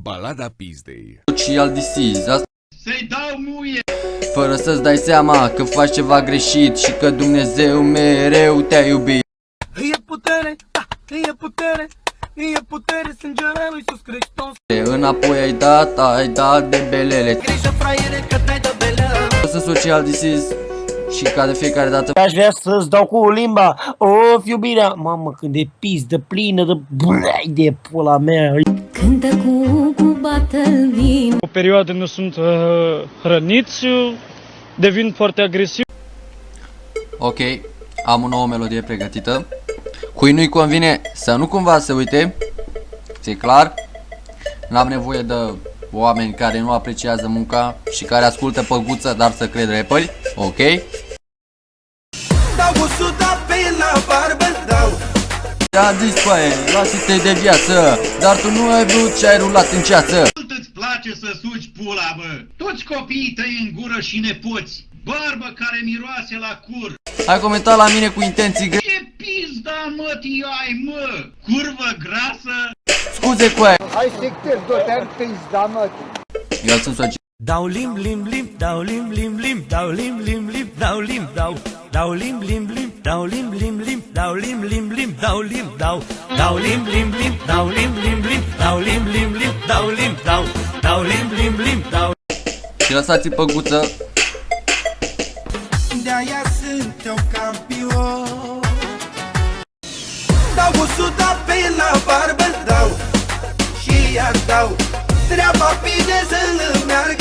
Balada Pizdei. Social disease, asta Să-i dau muie! fără să-ți dai seama că faci ceva greșit și că Dumnezeu mereu te-a iubit. E putere, da, e putere, e putere, sângele lui Iisus Hristos. Înapoi ai dat de belele. Grijă, fraiere, că dai de belă. Sunt social disease și ca de fiecare dată Aș vrea să-ți dau cu limba. Of, iubirea. Mamă, când e pizdă plină de blai de pula mea. Cântă cu bată-l vin. O perioadă nu sunt hrăniți, devin foarte agresivi. Ok, am o nouă melodie pregătită. Cui nu-i convine să nu cumva se uite. Ți-e clar? N-am nevoie de oameni care nu apreciază munca și care ascultă păguță, dar să cred rapperi. Ok? Dau 100 pe la barbă, dau. Te-a zis, băie, lasă-te de viață, dar tu nu ai vrut și ai rulat în ceață. Mult îți place să sugi pula, bă! Toți copiii tăi în gură și nepoți! Barbă care miroase la cur! Ai comentat la mine cu intenții grele. Ce pizda mătii ai, mă! Curvă grasă! Scuze cu aia. Hai sector, do-te-ar pizda, mă. Eu sunt social. Dau lim, lim, lim, dau lim, lim, lim, dau lim, lim, lim, dau lim, dau lim, lim, lim, dau lim, lim, lim, dau lim, lim, lim, dau lim, dau lim, lim, lim, dau lim, lim, lim, dau lim, lim, lim, dau lim, dau lim, lim, lim, dau. Și lăsați păguță. De-aia sunt eu campion. Dau 100 pe la barbă, dau. Și iar dau. Treaba bine să-l meargă.